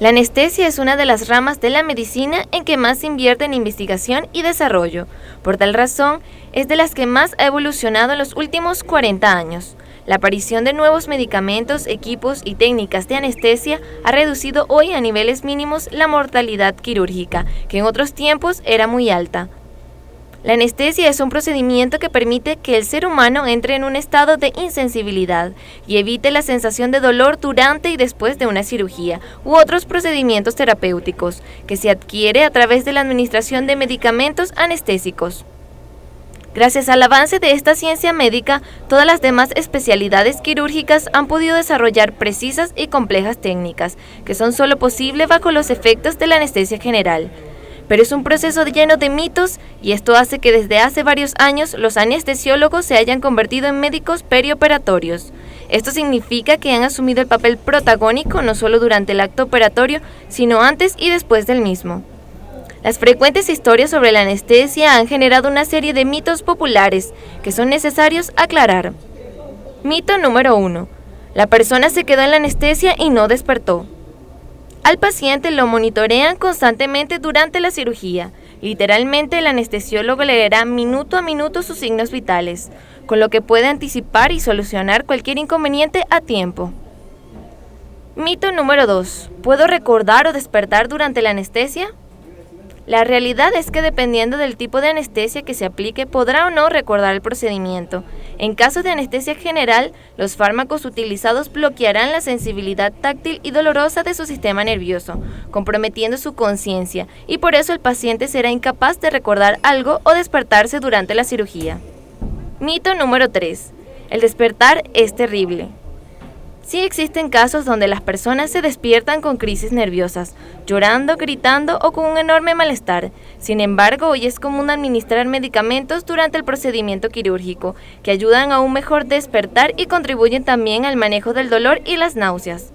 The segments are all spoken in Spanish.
La anestesia es una de las ramas de la medicina en que más se invierte en investigación y desarrollo. Por tal razón, es de las que más ha evolucionado en los últimos 40 años. La aparición de nuevos medicamentos, equipos y técnicas de anestesia ha reducido hoy a niveles mínimos la mortalidad quirúrgica, que en otros tiempos era muy alta. La anestesia es un procedimiento que permite que el ser humano entre en un estado de insensibilidad y evite la sensación de dolor durante y después de una cirugía u otros procedimientos terapéuticos, que se adquiere a través de la administración de medicamentos anestésicos. Gracias al avance de esta ciencia médica, todas las demás especialidades quirúrgicas han podido desarrollar precisas y complejas técnicas, que son solo posibles bajo los efectos de la anestesia general. Pero es un proceso lleno de mitos y esto hace que desde hace varios años los anestesiólogos se hayan convertido en médicos perioperatorios. Esto significa que han asumido el papel protagónico no solo durante el acto operatorio, sino antes y después del mismo. Las frecuentes historias sobre la anestesia han generado una serie de mitos populares que son necesarios aclarar. Mito número 1. La persona se quedó en la anestesia y no despertó. Al paciente lo monitorean constantemente durante la cirugía. Literalmente el anestesiólogo leerá minuto a minuto sus signos vitales, con lo que puede anticipar y solucionar cualquier inconveniente a tiempo. Mito número 2. ¿Puedo recordar o despertar durante la anestesia? La realidad es que dependiendo del tipo de anestesia que se aplique, podrá o no recordar el procedimiento. En caso de anestesia general, los fármacos utilizados bloquearán la sensibilidad táctil y dolorosa de su sistema nervioso, comprometiendo su conciencia, y por eso el paciente será incapaz de recordar algo o despertarse durante la cirugía. Mito número 3. El despertar es terrible. Sí existen casos donde las personas se despiertan con crisis nerviosas, llorando, gritando o con un enorme malestar. Sin embargo, hoy es común administrar medicamentos durante el procedimiento quirúrgico, que ayudan a un mejor despertar y contribuyen también al manejo del dolor y las náuseas.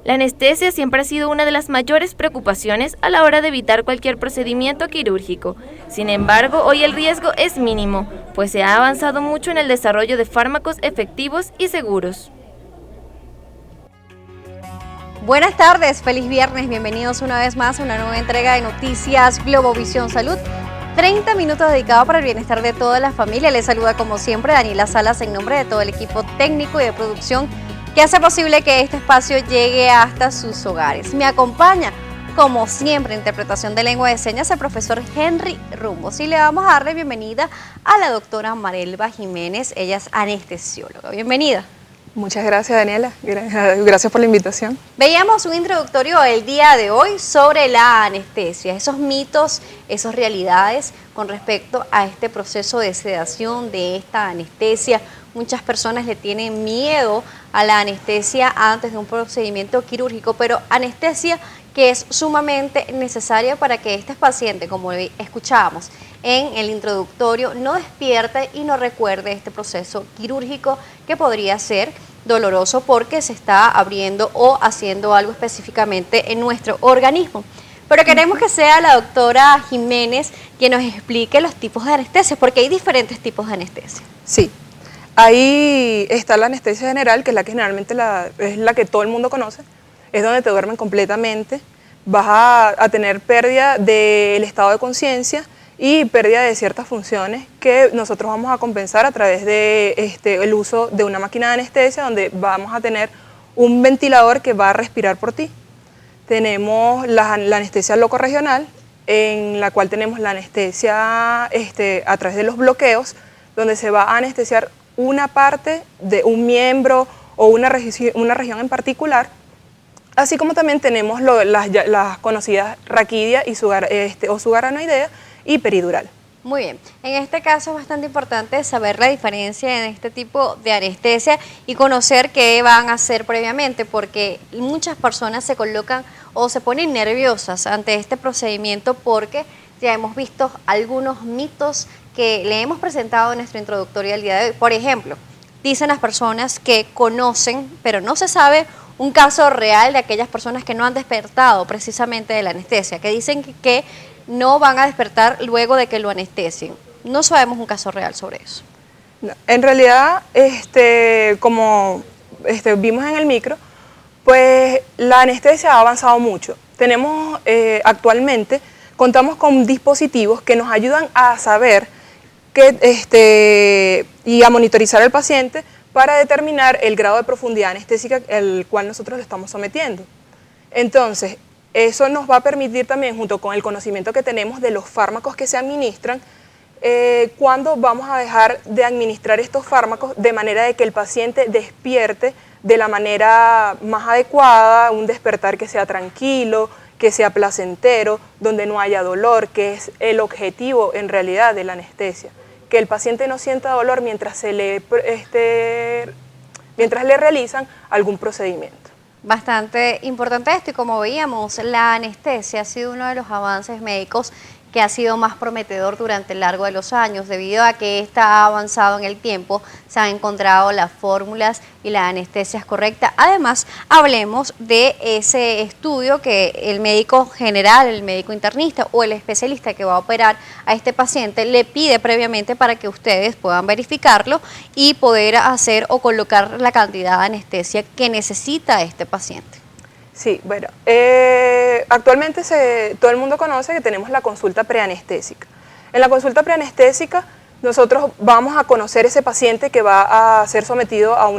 La anestesia siempre ha sido una de las mayores preocupaciones a la hora de evitar cualquier procedimiento quirúrgico. Sin embargo, hoy el riesgo es mínimo, pues se ha avanzado mucho en el desarrollo de fármacos efectivos y seguros. Buenas tardes, feliz viernes, bienvenidos una vez más a una nueva entrega de Noticias Globovisión Salud. 30 minutos dedicados para el bienestar de toda la familia. Les saluda como siempre Daniela Salas en nombre de todo el equipo técnico y de producción que hace posible que este espacio llegue hasta sus hogares. Me acompaña, como siempre, en interpretación de lengua de señas, el profesor Henry Rumbos. Y le vamos a darle bienvenida a la doctora Marelva Jiménez, ella es anestesióloga. Bienvenida. Muchas gracias, Daniela. Gracias por la invitación. Veíamos un introductorio el día de hoy sobre la anestesia, esos mitos, esas realidades con respecto a este proceso de sedación de esta anestesia. Muchas personas le tienen miedo a la anestesia antes de un procedimiento quirúrgico, pero anestesia que es sumamente necesaria para que este paciente, como escuchábamos en el introductorio, no despierte y no recuerde este proceso quirúrgico que podría ser doloroso porque se está abriendo o haciendo algo específicamente en nuestro organismo. Pero queremos que sea la doctora Jiménez quien nos explique los tipos de anestesia, porque hay diferentes tipos de anestesia. Sí, ahí está la anestesia general, que es la que generalmente es la que todo el mundo conoce, es donde te duermen completamente, vas a tener pérdida del estado de conciencia y pérdida de ciertas funciones que nosotros vamos a compensar a través de el uso de una máquina de anestesia donde vamos a tener un ventilador que va a respirar por ti. Tenemos la anestesia locorregional, en la cual tenemos la anestesia a través de los bloqueos, donde se va a anestesiar una parte de un miembro o una región en particular, así como también tenemos las conocidas raquidia y o subaranoidea y peridural. Muy bien, en este caso es bastante importante saber la diferencia en este tipo de anestesia y conocer qué van a hacer previamente, porque muchas personas se colocan o se ponen nerviosas ante este procedimiento porque ya hemos visto algunos mitos que le hemos presentado en nuestro introductorio del día de hoy. Por ejemplo, dicen las personas que conocen, pero no se sabe un caso real de aquellas personas que no han despertado precisamente de la anestesia, que dicen que no van a despertar luego de que lo anestesien. No sabemos un caso real sobre eso. No, en realidad, como vimos en el micro, Pues la anestesia ha avanzado mucho. Tenemos actualmente, contamos con dispositivos que nos ayudan a saber y a monitorizar al paciente para determinar el grado de profundidad anestésica al cual nosotros lo estamos sometiendo. Entonces, eso nos va a permitir también, junto con el conocimiento que tenemos de los fármacos que se administran, cuándo vamos a dejar de administrar estos fármacos de manera de que el paciente despierte de la manera más adecuada, un despertar que sea tranquilo, que sea placentero, donde no haya dolor, que es el objetivo en realidad de la anestesia. Que el paciente no sienta dolor mientras mientras le realizan algún procedimiento. Bastante importante esto, y como veíamos, la anestesia ha sido uno de los avances médicos que ha sido más prometedor durante el largo de los años. Debido a que esta ha avanzado en el tiempo, se han encontrado las fórmulas y la anestesia es correcta. Además, hablemos de ese estudio que el médico general, el médico internista o el especialista que va a operar a este paciente le pide previamente para que ustedes puedan verificarlo y poder hacer o colocar la cantidad de anestesia que necesita este paciente. Sí, bueno, actualmente todo el mundo conoce que tenemos la consulta preanestésica. En la consulta preanestésica nosotros vamos a conocer ese paciente que va a ser sometido a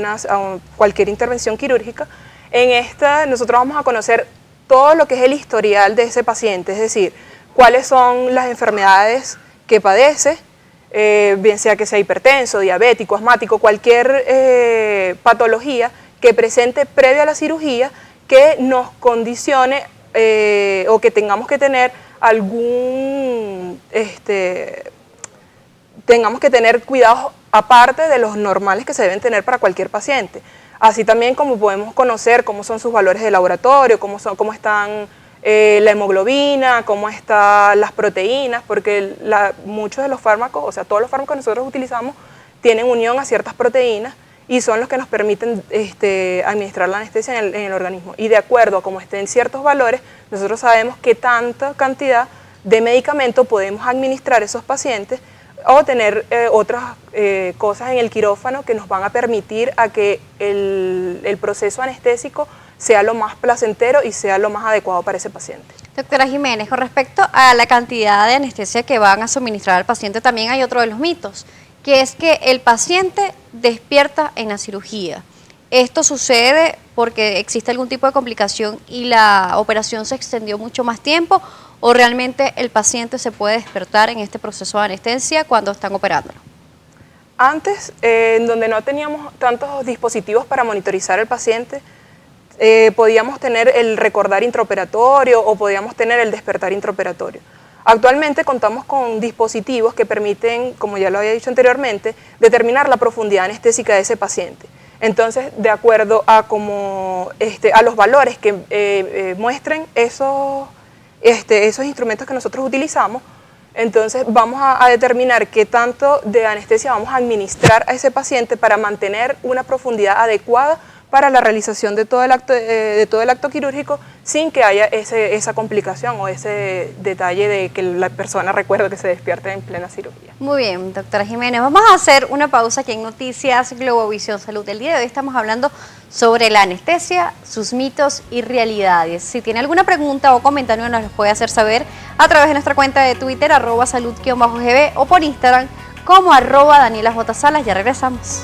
cualquier intervención quirúrgica. En esta nosotros vamos a conocer todo lo que es el historial de ese paciente, es decir, cuáles son las enfermedades que padece, bien sea que sea hipertenso, diabético, asmático, cualquier patología que presente previo a la cirugía, que nos condicione o que tengamos que tener cuidados aparte de los normales que se deben tener para cualquier paciente. Así también como podemos conocer cómo son sus valores de laboratorio, cómo están la hemoglobina, cómo están las proteínas, porque muchos de los fármacos, o sea, todos los fármacos que nosotros utilizamos tienen unión a ciertas proteínas y son los que nos permiten administrar la anestesia en el organismo. Y de acuerdo a cómo estén ciertos valores, nosotros sabemos qué tanta cantidad de medicamento podemos administrar a esos pacientes o tener otras cosas en el quirófano que nos van a permitir a que el proceso anestésico sea lo más placentero y sea lo más adecuado para ese paciente. Doctora Jiménez, con respecto a la cantidad de anestesia que van a suministrar al paciente, también hay otro de los mitos, que es que el paciente despierta en la cirugía. ¿Esto sucede porque existe algún tipo de complicación y la operación se extendió mucho más tiempo, o realmente el paciente se puede despertar en este proceso de anestesia cuando están operándolo? Antes, en donde no teníamos tantos dispositivos para monitorizar al paciente, podíamos tener el recordar intraoperatorio o podíamos tener el despertar intraoperatorio. Actualmente contamos con dispositivos que permiten, como ya lo había dicho anteriormente, determinar la profundidad anestésica de ese paciente. Entonces, de acuerdo a los valores que muestren esos instrumentos que nosotros utilizamos, entonces vamos a determinar qué tanto de anestesia vamos a administrar a ese paciente para mantener una profundidad adecuada para la realización de todo el acto quirúrgico, sin que haya esa complicación o ese detalle de que la persona recuerde que se despierte en plena cirugía. Muy bien, doctora Jiménez, vamos a hacer una pausa aquí en Noticias Globovisión Salud. El día de hoy estamos hablando sobre la anestesia, sus mitos y realidades. Si tiene alguna pregunta o comentario, nos los puede hacer saber a través de nuestra cuenta de Twitter, @salud_gb, o por Instagram como @DanielaJSalas. Ya regresamos.